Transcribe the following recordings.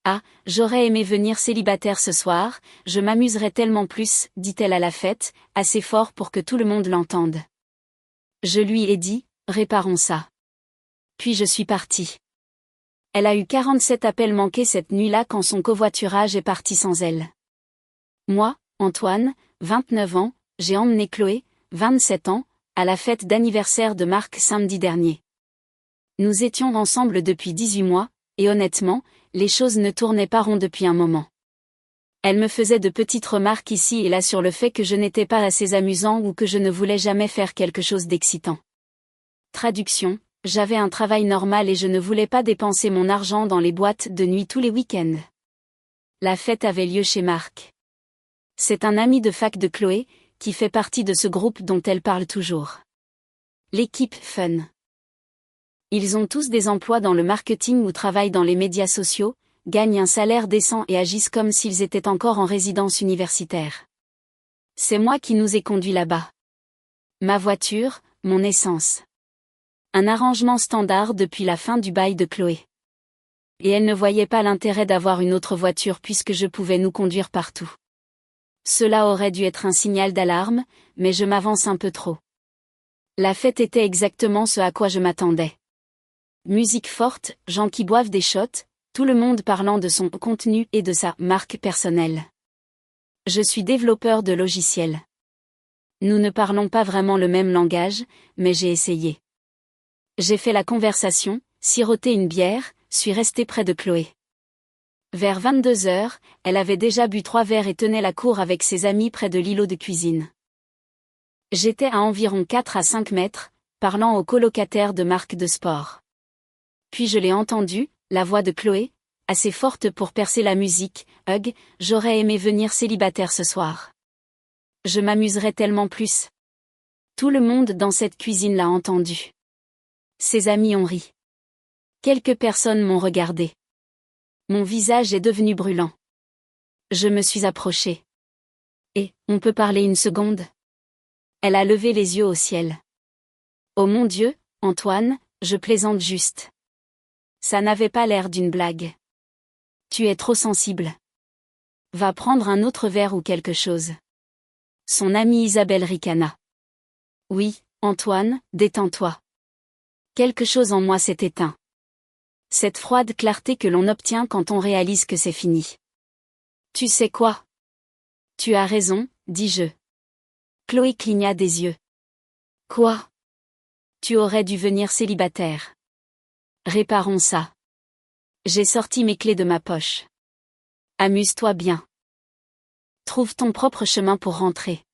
Ah, j'aurais aimé venir célibataire ce soir, je m'amuserais tellement plus, dit-elle à la fête, assez fort pour que tout le monde l'entende. Je lui ai dit, réparons ça. Puis je suis partie. Elle a eu 47 appels manqués cette nuit-là quand son covoiturage est parti sans elle. Moi, Antoine, 29 ans, j'ai emmené Chloé, 27 ans, à la fête d'anniversaire de Marc samedi dernier. Nous étions ensemble depuis 18 mois, et honnêtement, les choses ne tournaient pas rond depuis un moment. Elle me faisait de petites remarques ici et là sur le fait que je n'étais pas assez amusant ou que je ne voulais jamais faire quelque chose d'excitant. Traduction, j'avais un travail normal et je ne voulais pas dépenser mon argent dans les boîtes de nuit tous les week-ends. La fête avait lieu chez Marc. C'est un ami de fac de Chloé, qui fait partie de ce groupe dont elle parle toujours. L'équipe Fun. Ils ont tous des emplois dans le marketing ou travaillent dans les médias sociaux, gagnent un salaire décent et agissent comme s'ils étaient encore en résidence universitaire. C'est moi qui nous ai conduits là-bas. Ma voiture, mon essence. Un arrangement standard depuis la fin du bail de Chloé. Et elle ne voyait pas l'intérêt d'avoir une autre voiture puisque je pouvais nous conduire partout. Cela aurait dû être un signal d'alarme, mais je m'avance un peu trop. La fête était exactement ce à quoi je m'attendais. Musique forte, gens qui boivent des shots, tout le monde parlant de son contenu et de sa marque personnelle. Je suis développeur de logiciels. Nous ne parlons pas vraiment le même langage, mais j'ai essayé. J'ai fait la conversation, siroté une bière, suis resté près de Chloé. Vers 22h, elle avait déjà bu 3 verres et tenait la cour avec ses amis près de l'îlot de cuisine. J'étais à environ 4 à 5 mètres, parlant au colocataire de marque de sport. Puis je l'ai entendue, la voix de Chloé, assez forte pour percer la musique, « Hug, j'aurais aimé venir célibataire ce soir. Je m'amuserais tellement plus. » Tout le monde dans cette cuisine l'a entendu. Ses amis ont ri. Quelques personnes m'ont regardé. Mon visage est devenu brûlant. Je me suis approchée. « Et, on peut parler une seconde ?» Elle a levé les yeux au ciel. « Oh mon Dieu, Antoine, je plaisante juste. » Ça n'avait pas l'air d'une blague. Tu es trop sensible. Va prendre un autre verre ou quelque chose. Son amie Isabelle ricana. Oui, Antoine, détends-toi. Quelque chose en moi s'est éteint. Cette froide clarté que l'on obtient quand on réalise que c'est fini. Tu sais quoi? Tu as raison, dis-je. Chloé cligna des yeux. Quoi? Tu aurais dû venir célibataire. Réparons ça. J'ai sorti mes clés de ma poche. Amuse-toi bien. Trouve ton propre chemin pour rentrer.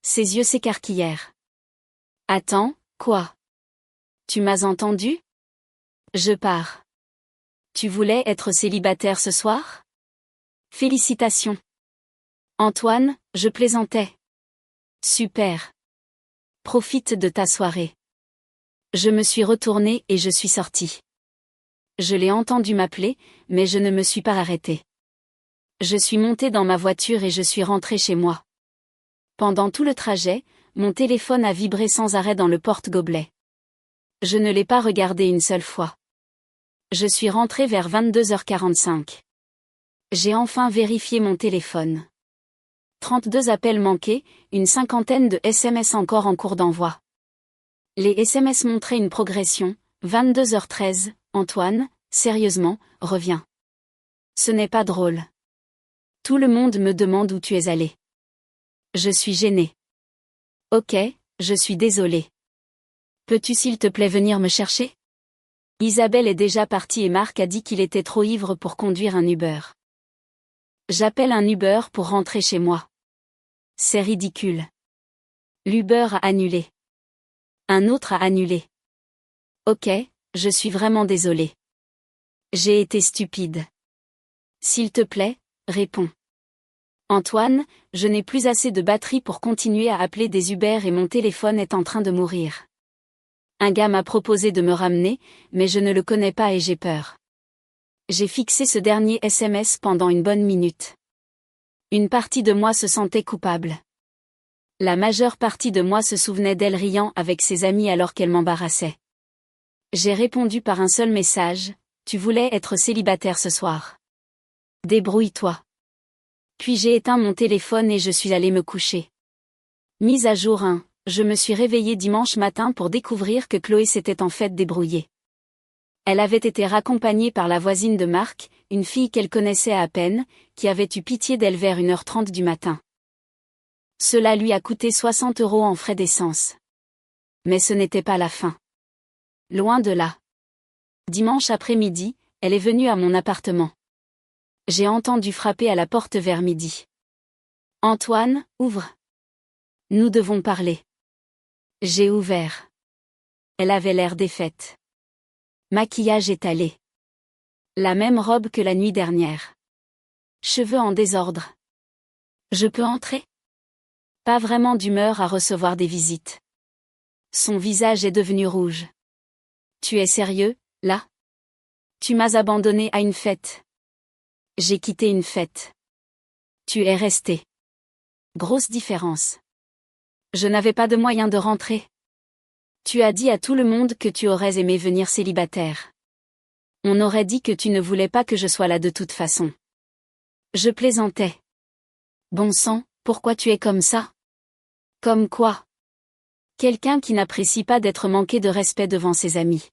Ses yeux s'écarquillèrent. Attends, quoi? Tu m'as entendu? Je pars. Tu voulais être célibataire ce soir? Félicitations. Antoine, je plaisantais. Super. Profite de ta soirée. Je me suis retournée et je suis sortie. Je l'ai entendu m'appeler, mais je ne me suis pas arrêtée. Je suis montée dans ma voiture et je suis rentrée chez moi. Pendant tout le trajet, mon téléphone a vibré sans arrêt dans le porte-gobelet. Je ne l'ai pas regardé une seule fois. Je suis rentrée vers 22h45. J'ai enfin vérifié mon téléphone. 32 appels manqués, une cinquantaine de SMS encore en cours d'envoi. Les SMS montraient une progression, 22h13, Antoine, sérieusement, reviens. Ce n'est pas drôle. Tout le monde me demande où tu es allé. Je suis gênée. Ok, je suis désolée. Peux-tu s'il te plaît venir me chercher? Isabelle est déjà partie et Marc a dit qu'il était trop ivre pour conduire un Uber. J'appelle un Uber pour rentrer chez moi. C'est ridicule. L'Uber a annulé. Un autre a annulé. Ok, je suis vraiment désolée. J'ai été stupide. S'il te plaît, réponds. Antoine, je n'ai plus assez de batterie pour continuer à appeler des Uber et mon téléphone est en train de mourir. Un gars m'a proposé de me ramener, mais je ne le connais pas et j'ai peur. J'ai fixé ce dernier SMS pendant une bonne minute. Une partie de moi se sentait coupable. La majeure partie de moi se souvenait d'elle riant avec ses amis alors qu'elle m'embarrassait. J'ai répondu par un seul message, tu voulais être célibataire ce soir. Débrouille-toi. Puis j'ai éteint mon téléphone et je suis allée me coucher. Mise à jour 1. Je me suis réveillée dimanche matin pour découvrir que Chloé s'était en fait débrouillée. Elle avait été raccompagnée par la voisine de Marc, une fille qu'elle connaissait à peine, qui avait eu pitié d'elle vers 1h30 du matin. Cela lui a coûté 60 € en frais d'essence. Mais ce n'était pas la fin. Loin de là. Dimanche après-midi, elle est venue à mon appartement. J'ai entendu frapper à la porte vers midi. Antoine, ouvre. Nous devons parler. J'ai ouvert. Elle avait l'air défaite. Maquillage étalé. La même robe que la nuit dernière. Cheveux en désordre. Je peux entrer? Pas vraiment d'humeur à recevoir des visites. Son visage est devenu rouge. Tu es sérieux, là? Tu m'as abandonné à une fête. J'ai quitté une fête. Tu es resté. Grosse différence. Je n'avais pas de moyen de rentrer. Tu as dit à tout le monde que tu aurais aimé venir célibataire. On aurait dit que tu ne voulais pas que je sois là de toute façon. Je plaisantais. Bon sang, pourquoi tu es comme ça? Comme quoi? Quelqu'un qui n'apprécie pas d'être manqué de respect devant ses amis.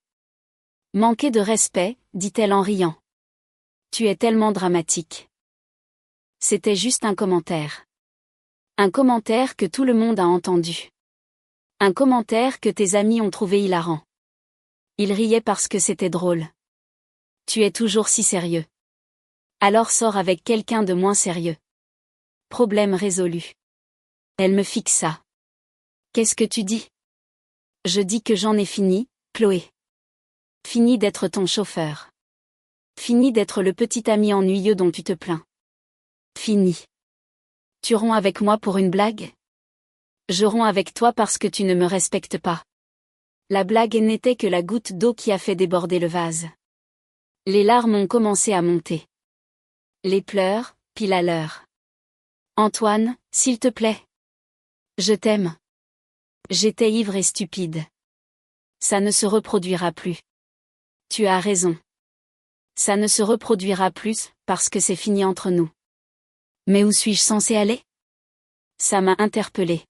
Manquer de respect, dit-elle en riant. Tu es tellement dramatique. C'était juste un commentaire. Un commentaire que tout le monde a entendu. Un commentaire que tes amis ont trouvé hilarant. Ils riaient parce que c'était drôle. Tu es toujours si sérieux. Alors sors avec quelqu'un de moins sérieux. Problème résolu. Elle me fixa. Qu'est-ce que tu dis? Je dis que j'en ai fini, Chloé. Fini d'être ton chauffeur. Fini d'être le petit ami ennuyeux dont tu te plains. Fini. Tu romps avec moi pour une blague? Je romps avec toi parce que tu ne me respectes pas. La blague n'était que la goutte d'eau qui a fait déborder le vase. Les larmes ont commencé à monter. Les pleurs, pile à l'heure. Antoine, s'il te plaît. Je t'aime. J'étais ivre et stupide. Ça ne se reproduira plus. Tu as raison. Ça ne se reproduira plus, parce que c'est fini entre nous. Mais où suis-je censé aller? Ça m'a interpellée.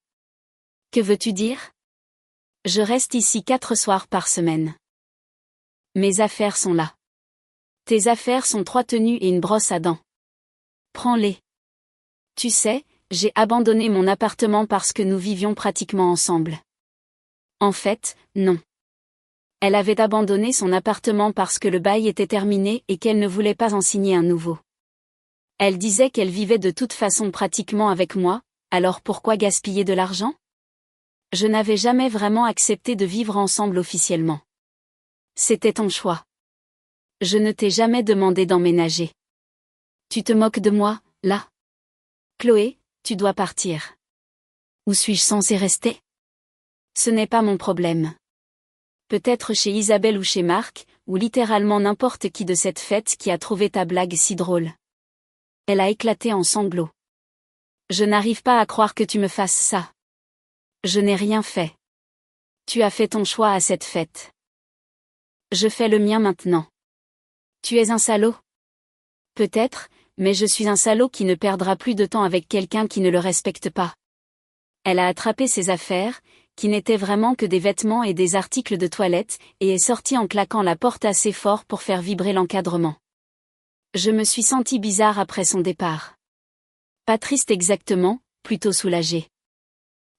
Que veux-tu dire? Je reste ici 4 soirs par semaine. Mes affaires sont là. Tes affaires sont 3 tenues et une brosse à dents. Prends-les. Tu sais, j'ai abandonné mon appartement parce que nous vivions pratiquement ensemble. En fait, non. Elle avait abandonné son appartement parce que le bail était terminé et qu'elle ne voulait pas en signer un nouveau. Elle disait qu'elle vivait de toute façon pratiquement avec moi, alors pourquoi gaspiller de l'argent? Je n'avais jamais vraiment accepté de vivre ensemble officiellement. C'était ton choix. Je ne t'ai jamais demandé d'emménager. Tu te moques de moi, là? Chloé, tu dois partir. Où suis-je censée rester? Ce n'est pas mon problème. Peut-être chez Isabelle ou chez Marc, ou littéralement n'importe qui de cette fête qui a trouvé ta blague si drôle. Elle a éclaté en sanglots. Je n'arrive pas à croire que tu me fasses ça. Je n'ai rien fait. Tu as fait ton choix à cette fête. Je fais le mien maintenant. Tu es un salaud? Peut-être, mais je suis un salaud qui ne perdra plus de temps avec quelqu'un qui ne le respecte pas. Elle a attrapé ses affaires, qui n'étaient vraiment que des vêtements et des articles de toilette, et est sortie en claquant la porte assez fort pour faire vibrer l'encadrement. Je me suis sentie bizarre après son départ. Pas triste exactement, plutôt soulagée.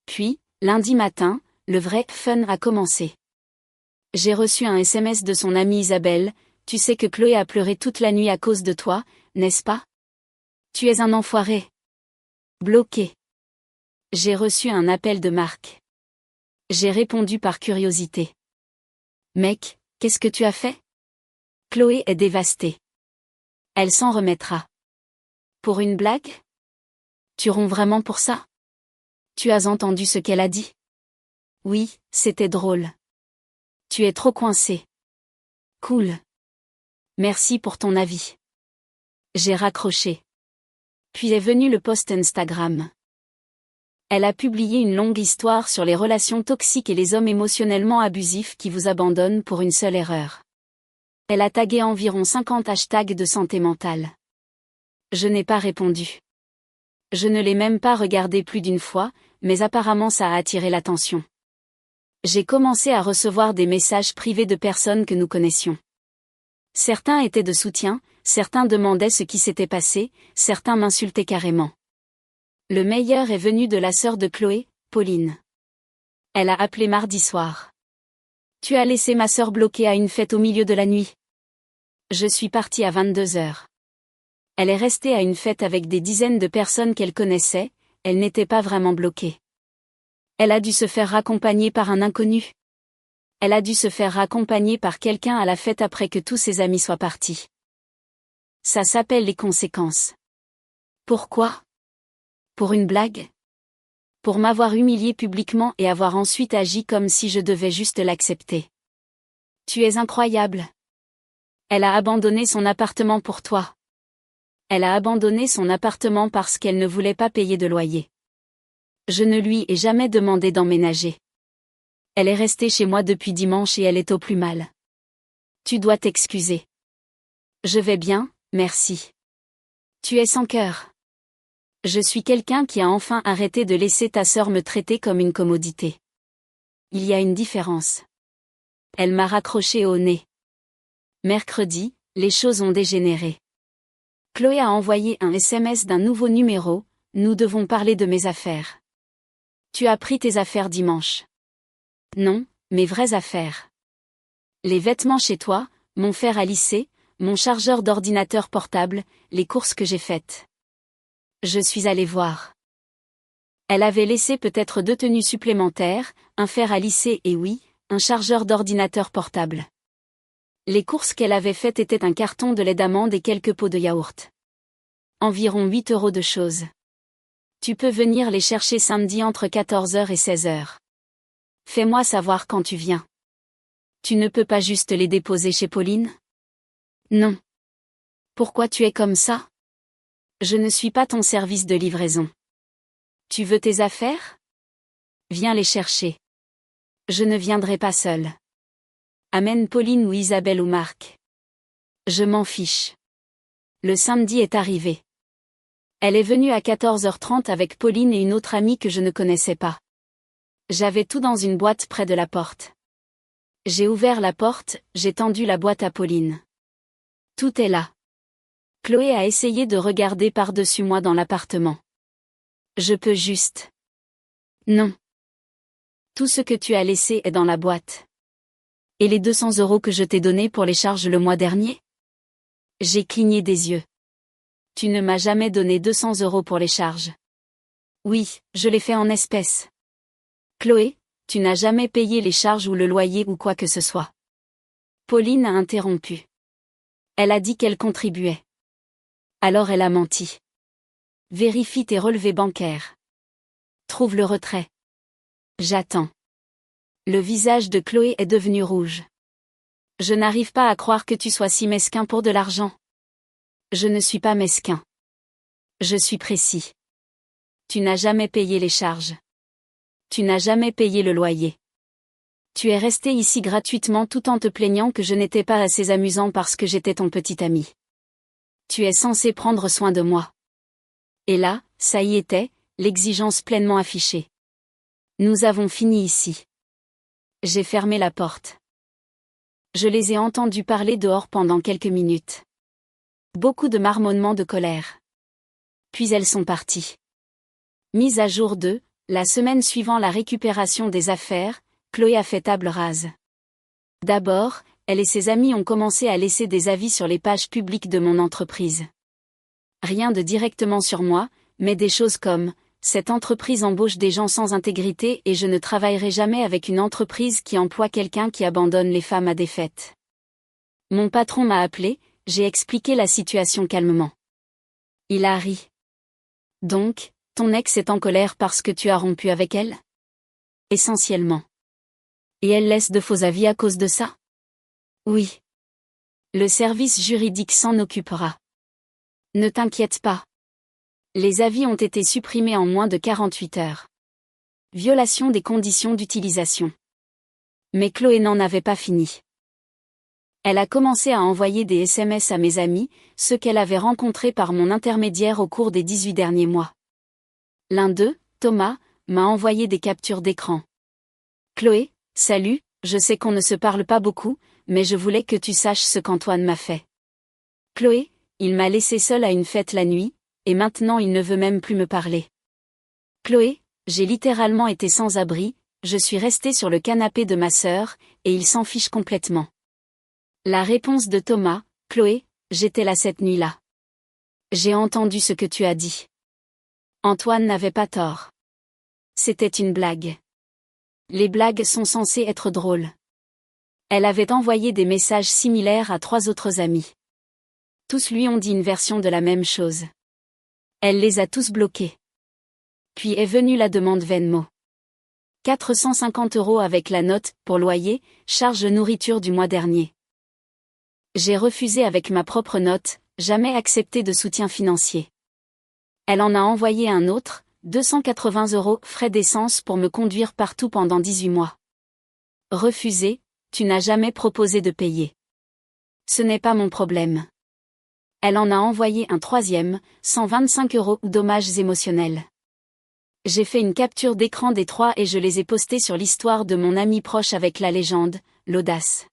Puis, lundi matin, le vrai fun a commencé. J'ai reçu un SMS de son amie Isabelle. Tu sais que Chloé a pleuré toute la nuit à cause de toi, n'est-ce pas? Tu es un enfoiré. Bloqué. J'ai reçu un appel de Marc. J'ai répondu par curiosité. Mec, qu'est-ce que tu as fait? Chloé est dévastée. Elle s'en remettra. Pour une blague? Tu romps vraiment pour ça? Tu as entendu ce qu'elle a dit? Oui, c'était drôle. Tu es trop coincé. Cool. Merci pour ton avis. J'ai raccroché. Puis est venu le post Instagram. Elle a publié une longue histoire sur les relations toxiques et les hommes émotionnellement abusifs qui vous abandonnent pour une seule erreur. Elle a tagué environ 50 hashtags de santé mentale. Je n'ai pas répondu. Je ne l'ai même pas regardé plus d'une fois, mais apparemment ça a attiré l'attention. J'ai commencé à recevoir des messages privés de personnes que nous connaissions. Certains étaient de soutien, certains demandaient ce qui s'était passé, certains m'insultaient carrément. Le meilleur est venu de la sœur de Chloé, Pauline. Elle a appelé mardi soir. Tu as laissé ma sœur bloquée à une fête au milieu de la nuit. Je suis partie à 22h. Elle est restée à une fête avec des dizaines de personnes qu'elle connaissait, elle n'était pas vraiment bloquée. Elle a dû se faire raccompagner par un inconnu. Elle a dû se faire raccompagner par quelqu'un à la fête après que tous ses amis soient partis. Ça s'appelle les conséquences. Pourquoi? Pour une blague? Pour m'avoir humilié publiquement et avoir ensuite agi comme si je devais juste l'accepter. Tu es incroyable. Elle a abandonné son appartement pour toi. Elle a abandonné son appartement parce qu'elle ne voulait pas payer de loyer. Je ne lui ai jamais demandé d'emménager. Elle est restée chez moi depuis dimanche et elle est au plus mal. Tu dois t'excuser. Je vais bien, merci. Tu es sans cœur. Je suis quelqu'un qui a enfin arrêté de laisser ta sœur me traiter comme une commodité. Il y a une différence. Elle m'a raccroché au nez. Mercredi, les choses ont dégénéré. Chloé a envoyé un SMS d'un nouveau numéro, nous devons parler de mes affaires. Tu as pris tes affaires dimanche. Non, mes vraies affaires. Les vêtements chez toi, mon fer à lisser, mon chargeur d'ordinateur portable, les courses que j'ai faites. Je suis allée voir. Elle avait laissé peut-être 2 tenues supplémentaires, un fer à lisser et oui, un chargeur d'ordinateur portable. Les courses qu'elle avait faites étaient un carton de lait d'amande et quelques pots de yaourt. Environ 8 € de choses. Tu peux venir les chercher samedi entre 14h et 16h. Fais-moi savoir quand tu viens. Tu ne peux pas juste les déposer chez Pauline? Non. Pourquoi tu es comme ça? Je ne suis pas ton service de livraison. Tu veux tes affaires? Viens les chercher. Je ne viendrai pas seule. Amène Pauline ou Isabelle ou Marc. Je m'en fiche. Le samedi est arrivé. Elle est venue à 14h30 avec Pauline et une autre amie que je ne connaissais pas. J'avais tout dans une boîte près de la porte. J'ai ouvert la porte, j'ai tendu la boîte à Pauline. Tout est là. Chloé a essayé de regarder par-dessus moi dans l'appartement. Je peux juste. Non. Tout ce que tu as laissé est dans la boîte. Et les 200 € que je t'ai donnés pour les charges le mois dernier? J'ai cligné des yeux. Tu ne m'as jamais donné 200 € pour les charges. Oui, je l'ai fait en espèces. Chloé, tu n'as jamais payé les charges ou le loyer ou quoi que ce soit. Pauline a interrompu. Elle a dit qu'elle contribuait. Alors elle a menti. Vérifie tes relevés bancaires. Trouve le retrait. J'attends. Le visage de Chloé est devenu rouge. Je n'arrive pas à croire que tu sois si mesquin pour de l'argent. Je ne suis pas mesquin. Je suis précis. Tu n'as jamais payé les charges. Tu n'as jamais payé le loyer. Tu es resté ici gratuitement tout en te plaignant que je n'étais pas assez amusant parce que j'étais ton petit ami. Tu es censé prendre soin de moi. Et là, ça y était, l'exigence pleinement affichée. Nous avons fini ici. J'ai fermé la porte. Je les ai entendus parler dehors pendant quelques minutes. Beaucoup de marmonnements de colère. Puis elles sont parties. Mise à jour 2, la semaine suivant la récupération des affaires, Chloé a fait table rase. D'abord, elle et ses amis ont commencé à laisser des avis sur les pages publiques de mon entreprise. Rien de directement sur moi, mais des choses comme « Cette entreprise embauche des gens sans intégrité et je ne travaillerai jamais avec une entreprise qui emploie quelqu'un qui abandonne les femmes à des fêtes. » Mon patron m'a appelé, j'ai expliqué la situation calmement. Il a ri. « Donc, ton ex est en colère parce que tu as rompu avec elle? » Essentiellement. Et elle laisse de faux avis à cause de ça? Oui. Le service juridique s'en occupera. Ne t'inquiète pas. Les avis ont été supprimés en moins de 48 heures. Violation des conditions d'utilisation. Mais Chloé n'en avait pas fini. Elle a commencé à envoyer des SMS à mes amis, ceux qu'elle avait rencontrés par mon intermédiaire au cours des 18 derniers mois. L'un d'eux, Thomas, m'a envoyé des captures d'écran. Chloé, salut, je sais qu'on ne se parle pas beaucoup, mais je voulais que tu saches ce qu'Antoine m'a fait. Chloé, il m'a laissé seule à une fête la nuit, et maintenant il ne veut même plus me parler. Chloé, j'ai littéralement été sans abri, je suis restée sur le canapé de ma sœur, et il s'en fiche complètement. La réponse de Thomas, Chloé, j'étais là cette nuit-là. J'ai entendu ce que tu as dit. Antoine n'avait pas tort. C'était une blague. Les blagues sont censées être drôles. Elle avait envoyé des messages similaires à 3 autres amis. Tous lui ont dit une version de la même chose. Elle les a tous bloqués. Puis est venue la demande Venmo. 450 € avec la note, pour loyer, charge nourriture du mois dernier. J'ai refusé avec ma propre note, jamais accepté de soutien financier. Elle en a envoyé un autre, 280 € frais d'essence pour me conduire partout pendant 18 mois. Refusé, tu n'as jamais proposé de payer. Ce n'est pas mon problème. Elle en a envoyé un troisième, 125 €, dommages émotionnels. J'ai fait une capture d'écran des 3 et je les ai postés sur l'histoire de mon ami proche avec la légende, l'audace.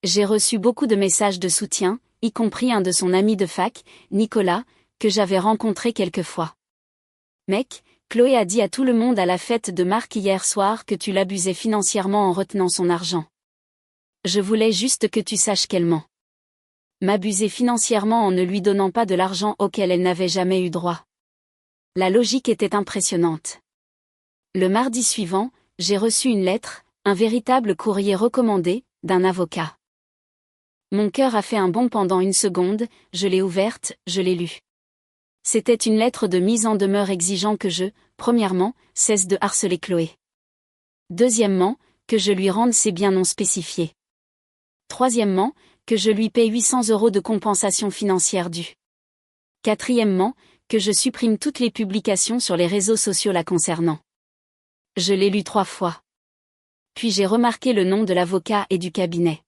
J'ai reçu beaucoup de messages de soutien, y compris un de son ami de fac, Nicolas, que j'avais rencontré quelques fois. Mec, Chloé a dit à tout le monde à la fête de Marc hier soir que tu l'abusais financièrement en retenant son argent. Je voulais juste que tu saches qu'elle ment. M'abuser financièrement en ne lui donnant pas de l'argent auquel elle n'avait jamais eu droit. La logique était impressionnante. Le mardi suivant, j'ai reçu une lettre, un véritable courrier recommandé, d'un avocat. Mon cœur a fait un bond pendant une seconde, je l'ai ouverte, je l'ai lue. C'était une lettre de mise en demeure exigeant que je, premièrement, cesse de harceler Chloé. Deuxièmement, que je lui rende ses biens non spécifiés. Troisièmement, que je lui paie 800 € de compensation financière due. Quatrièmement, que je supprime toutes les publications sur les réseaux sociaux la concernant. Je l'ai lu 3 fois. Puis j'ai remarqué le nom de l'avocat et du cabinet.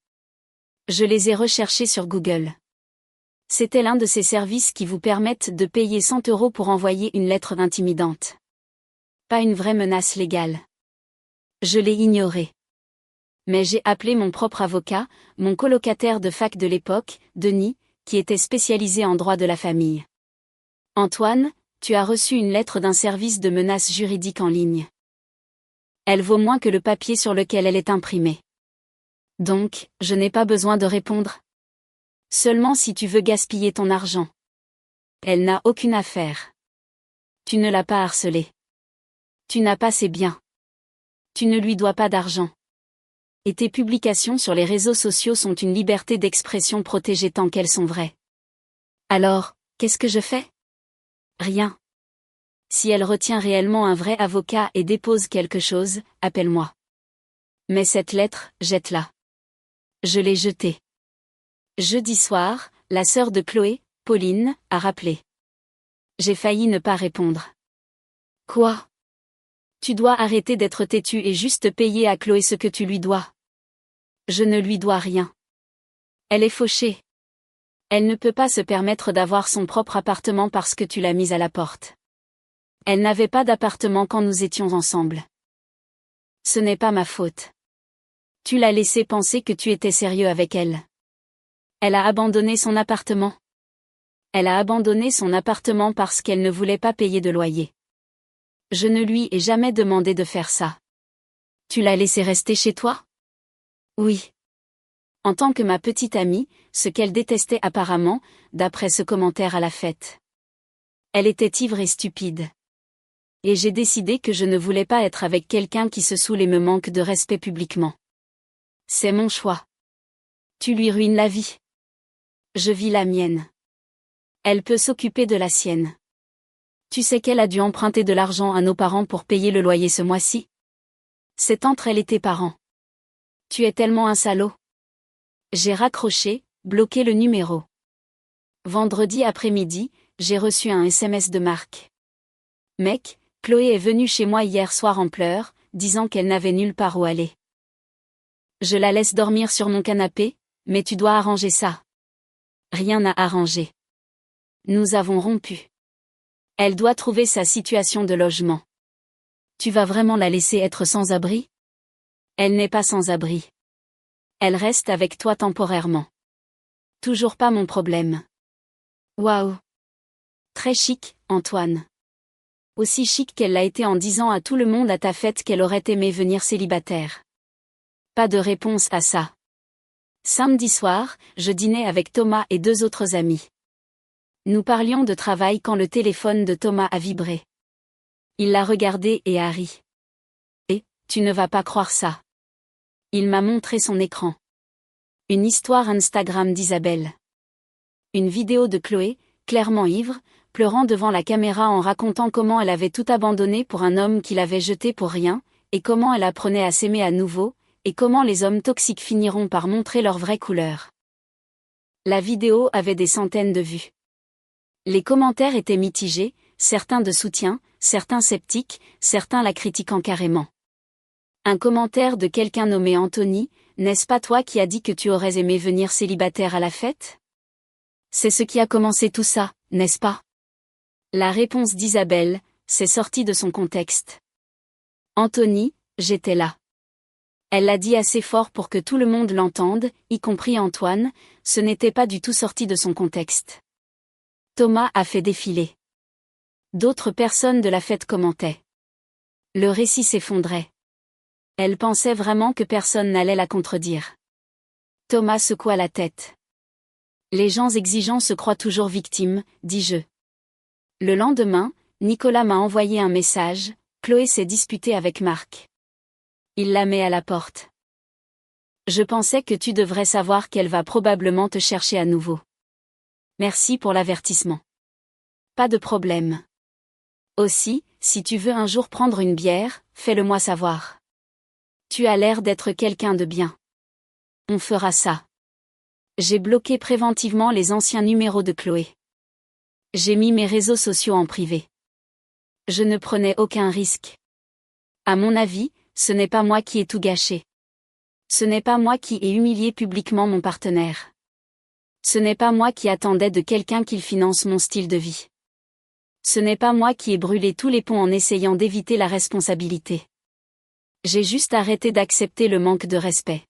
Je les ai recherchés sur Google. C'était l'un de ces services qui vous permettent de payer 100 € pour envoyer une lettre intimidante. Pas une vraie menace légale. Je l'ai ignoré. Mais j'ai appelé mon propre avocat, mon colocataire de fac de l'époque, Denis, qui était spécialisé en droit de la famille. Antoine, tu as reçu une lettre d'un service de menace juridique en ligne. Elle vaut moins que le papier sur lequel elle est imprimée. Donc, je n'ai pas besoin de répondre. Seulement si tu veux gaspiller ton argent. Elle n'a aucune affaire. Tu ne l'as pas harcelée. Tu n'as pas ses biens. Tu ne lui dois pas d'argent. Et tes publications sur les réseaux sociaux sont une liberté d'expression protégée tant qu'elles sont vraies. Alors, qu'est-ce que je fais? Rien. Si elle retient réellement un vrai avocat et dépose quelque chose, appelle-moi. Mais cette lettre, jette-la. Je l'ai jetée. Jeudi soir, la sœur de Chloé, Pauline, a rappelé. J'ai failli ne pas répondre. Quoi? Tu dois arrêter d'être têtu et juste payer à Chloé ce que tu lui dois. Je ne lui dois rien. Elle est fauchée. Elle ne peut pas se permettre d'avoir son propre appartement parce que tu l'as mise à la porte. Elle n'avait pas d'appartement quand nous étions ensemble. Ce n'est pas ma faute. Tu l'as laissé penser que tu étais sérieux avec elle. Elle a abandonné son appartement. Elle a abandonné son appartement parce qu'elle ne voulait pas payer de loyer. Je ne lui ai jamais demandé de faire ça. Tu l'as laissé rester chez toi? Oui. En tant que ma petite amie, ce qu'elle détestait apparemment, d'après ce commentaire à la fête. Elle était ivre et stupide. Et j'ai décidé que je ne voulais pas être avec quelqu'un qui se saoule et me manque de respect publiquement. C'est mon choix. Tu lui ruines la vie. Je vis la mienne. Elle peut s'occuper de la sienne. Tu sais qu'elle a dû emprunter de l'argent à nos parents pour payer le loyer ce mois-ci? C'est entre elle et tes parents. Tu es tellement un salaud. J'ai raccroché, bloqué le numéro. Vendredi après-midi, j'ai reçu un SMS de Marc. Mec, Chloé est venue chez moi hier soir en pleurs, disant qu'elle n'avait nulle part où aller. Je la laisse dormir sur mon canapé, Mais tu dois arranger ça. Rien n'a arrangé. Nous avons rompu. Elle doit trouver sa situation de logement. Tu vas vraiment la laisser être sans abri? Elle n'est pas sans abri. Elle reste avec toi temporairement. Toujours pas mon problème. Waouh! Très chic, Antoine. Aussi chic qu'elle l'a été en disant à tout le monde à ta fête qu'elle aurait aimé venir célibataire. Pas de réponse à ça. Samedi soir, je dînais avec Thomas et 2 autres amis. Nous parlions de travail quand le téléphone de Thomas a vibré. Il l'a regardé et a ri. Et, tu ne vas pas croire ça. Il m'a montré son écran. Une histoire Instagram d'Isabelle. Une vidéo de Chloé, clairement ivre, pleurant devant la caméra en racontant comment elle avait tout abandonné pour un homme qui l'avait jeté pour rien, et comment elle apprenait à s'aimer à nouveau, et comment les hommes toxiques finiront par montrer leur vraie couleur. La vidéo avait des centaines de vues. Les commentaires étaient mitigés, certains de soutien, certains sceptiques, certains la critiquant carrément. Un commentaire de quelqu'un nommé Anthony, n'est-ce pas toi qui as dit que tu aurais aimé venir célibataire à la fête? C'est ce qui a commencé tout ça, n'est-ce pas? La réponse d'Isabelle, c'est sorti de son contexte. Anthony, j'étais là. Elle l'a dit assez fort pour que tout le monde l'entende, y compris Antoine, ce n'était pas du tout sorti de son contexte. Thomas a fait défiler. D'autres personnes de la fête commentaient. Le récit s'effondrait. Elle pensait vraiment que personne n'allait la contredire. Thomas secoua la tête. Les gens exigeants se croient toujours victimes, dis-je. Le lendemain, Nicolas m'a envoyé un message, Chloé s'est disputée avec Marc. Il la met à la porte. Je pensais que tu devrais savoir qu'elle va probablement te chercher à nouveau. Merci pour l'avertissement. Pas de problème. Aussi, si tu veux un jour prendre une bière, fais-le-moi savoir. Tu as l'air d'être quelqu'un de bien. On fera ça. J'ai bloqué préventivement les anciens numéros de Chloé. J'ai mis mes réseaux sociaux en privé. Je ne prenais aucun risque. À mon avis, ce n'est pas moi qui ai tout gâché. Ce n'est pas moi qui ai humilié publiquement mon partenaire. Ce n'est pas moi qui attendais de quelqu'un qu'il finance mon style de vie. Ce n'est pas moi qui ai brûlé tous les ponts en essayant d'éviter la responsabilité. J'ai juste arrêté d'accepter le manque de respect.